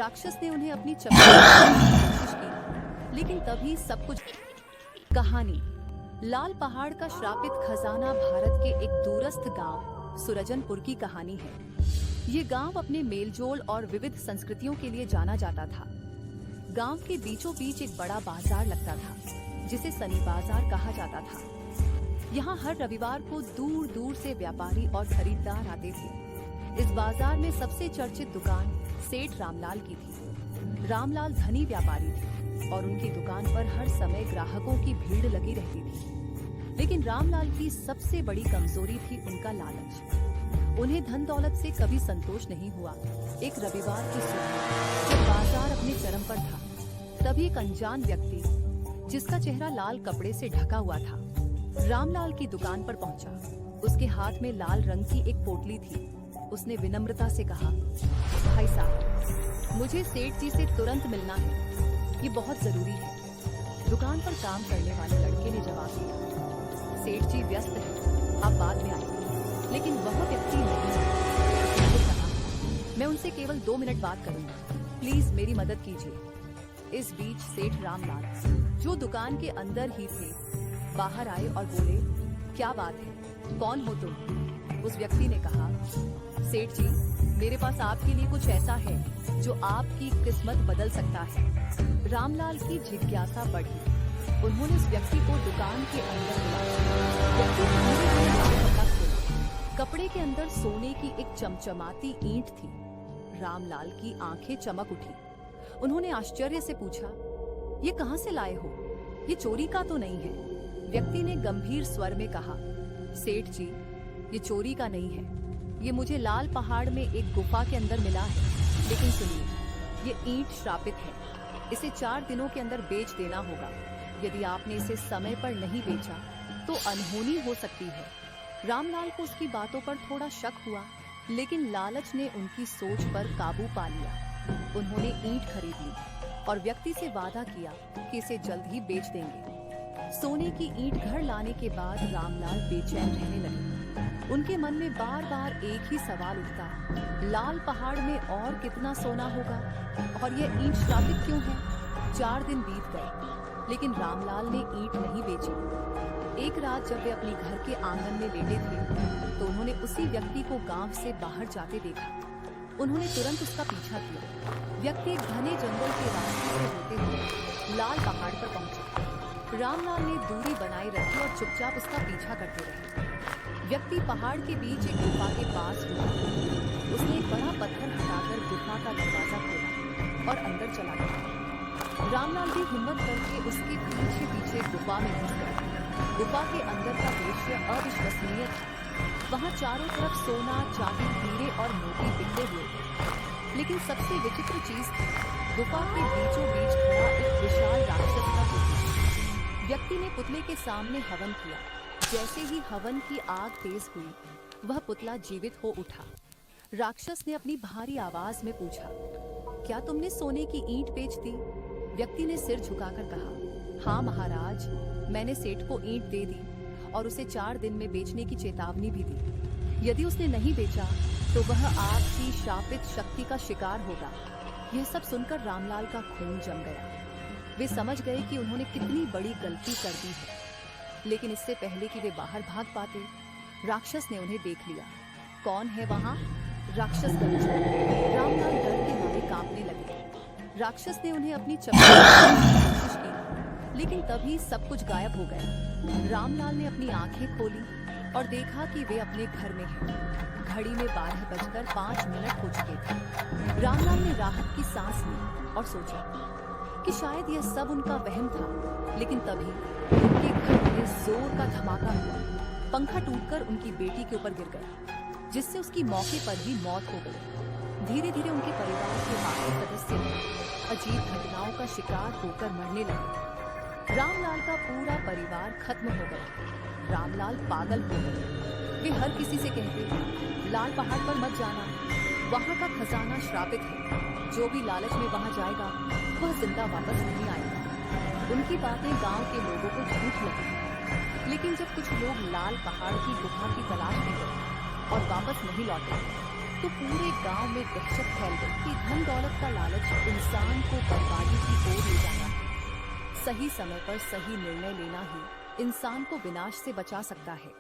राक्षस ने उन्हें अपनी चपेट में लेने की कोशिश की, लेकिन तभी सब कुछ। कहानी लाल पहाड़ का श्रापित खजाना भारत के एक दूरस्थ गांव सुरजनपुर की कहानी है। ये गांव अपने मेलजोल और विविध संस्कृतियों के लिए जाना जाता था। गांव के बीचों बीच एक बड़ा बाजार लगता था, जिसे सनी बाजार कहा जाता था। यहाँ हर रविवार को दूर दूर से व्यापारी और खरीदार आते थे। इस बाजार में सबसे चर्चित दुकान सेठ रामलाल की थी। रामलाल धनी व्यापारी थे और उनकी दुकान पर हर समय ग्राहकों की भीड़ लगी रहती थी। लेकिन रामलाल की सबसे बड़ी कमजोरी थी उनका लालच। उन्हें धन दौलत से कभी संतोष नहीं हुआ। एक रविवार की सुबह जब बाजार अपने चरम पर था, तभी एक अनजान व्यक्ति जिसका चेहरा लाल कपड़े से ढका हुआ था, रामलाल की दुकान पर पहुंचा। उसके हाथ में लाल रंग की एक पोटली थी। उसने विनम्रता से कहा, भाई साहब, मुझे सेठ जी से तुरंत मिलना है, ये बहुत जरूरी है। दुकान पर काम करने वाले लड़के ने जवाब दिया, सेठ जी व्यस्त हैं, आप बाद में आइए। लेकिन वह व्यक्ति नहीं है। उसने कहा, मैं उनसे केवल 2 मिनट बात करूंगा, प्लीज मेरी मदद कीजिए। इस बीच सेठ रामलाल, जो दुकान के अंदर ही थे, बाहर आए और बोले, क्या बात है, कौन हो तुम? उस व्यक्ति ने कहा, सेठ जी, मेरे पास आपके लिए कुछ ऐसा है जो आपकी किस्मत बदल सकता है। रामलाल की जिज्ञासा बढ़ी। उन्होंने उस व्यक्ति को दुकान के अंदर बुलाया। कपड़े के अंदर सोने की एक चमचमाती ईंट थी। रामलाल की आंखें चमक उठी। उन्होंने आश्चर्य से पूछा, ये कहां से लाए हो? ये चोरी का तो नहीं है? व्यक्ति ने गंभीर स्वर में कहा, सेठ जी, ये चोरी का नहीं है, ये मुझे लाल पहाड़ में एक गुफा के अंदर मिला है। लेकिन सुनिए, ये ईंट श्रापित है, इसे 4 दिनों के अंदर बेच देना होगा। यदि आपने इसे समय पर नहीं बेचा तो अनहोनी हो सकती है। रामलाल को उसकी बातों पर थोड़ा शक हुआ, लेकिन लालच ने उनकी सोच पर काबू पा लिया। उन्होंने ईंट खरीद ली और व्यक्ति से वादा किया कि इसे जल्द ही बेच देंगे। सोने की ईंट घर लाने के बाद रामलाल बेचैन रहने लगे। उनके मन में बार बार एक ही सवाल उठता, लाल पहाड़ में और कितना सोना होगा और यह ईंट श्रापित क्यों है? 4 दिन बीत गए, लेकिन रामलाल ने ईंट नहीं बेची। एक रात जब वे अपने घर के आंगन में लेटे थे, तो उन्होंने उसी व्यक्ति को गांव से बाहर जाते देखा। उन्होंने तुरंत उसका पीछा किया। व्यक्ति एक घने जंगल के रास्ते से होते हुए लाल पहाड़ पर पहुंचा। रामलाल ने दूरी बनाए रखी और चुपचाप उसका पीछा करते रहे। व्यक्ति पहाड़ के बीच एक गुफा के पास रुका। उसने एक बड़ा पत्थर हटाकर गुफा का दरवाजा खोला और अंदर चला गया। रामलाल भी हिम्मत करके उसके पीछे पीछे गुफा में घुस गया। गुफा के अंदर का दृश्य अविश्वसनीय था। वहाँ चारों तरफ सोना, चांदी, हीरे और मोती बिखरे हुए थे। लेकिन सबसे विचित्र चीज थी, गुफा के बीचों बीच खड़ा एक विशाल राक्षस का पुतला। व्यक्ति ने पुतले के सामने हवन किया। जैसे ही हवन की आग तेज हुई, वह पुतला जीवित हो उठा। राक्षस ने अपनी भारी आवाज में पूछा, क्या तुमने सोने की ईंट बेच दी? व्यक्ति ने सिर झुकाकर कहा, हाँ महाराज, मैंने सेठ को ईंट दे दी और उसे 4 दिन में बेचने की चेतावनी भी दी। यदि उसने नहीं बेचा तो वह आपकी शापित शक्ति का शिकार होगा। यह सब सुनकर रामलाल का खून जम गया। वे समझ गए कि उन्होंने कितनी बड़ी गलती कर दी है। लेकिन इससे पहले कि वे बाहर भाग पाते, राक्षस ने उन्हें देख लिया। कौन है वहाँ? राक्षस गरजा। रामलाल डर के मारे कांपने लगे। राक्षस ने उन्हें अपनी चपेट में लेने की कोशिश की, लेकिन तभी सब कुछ गायब हो गया। रामलाल ने अपनी आंखें खोली और देखा कि वे अपने घर में हैं। घड़ी में 12:05 हो चुके थे। रामलाल ने राहत की सांस ली और सोचा कि शायद यह सब उनका वहम था। लेकिन तभी उनके घर में जोर का धमाका हुआ। पंखा टूटकर उनकी बेटी के ऊपर गिर गया, जिससे उसकी मौके पर ही मौत हो गई। धीरे धीरे उनके परिवार के बाकी सदस्य अजीब घटनाओं का शिकार होकर मरने लगे। रामलाल का पूरा परिवार खत्म हो गया। रामलाल पागल हो गए। वे हर किसी से कहते, लाल पहाड़ पर मत जाना, वहाँ का खजाना श्रापित है। जो भी लालच में वहाँ जाएगा वह जिंदा वापस नहीं आएगा। उनकी बातें गांव के लोगों को झूठ लगी। लेकिन जब कुछ लोग लाल पहाड़ की गुफा की तलाश में गए और वापस नहीं लौटे, तो पूरे गांव में दहशत फैल गई कि धन दौलत का लालच इंसान को बर्बादी की ओर ले जाता है। सही समय पर सही निर्णय लेना ही इंसान को विनाश से बचा सकता है।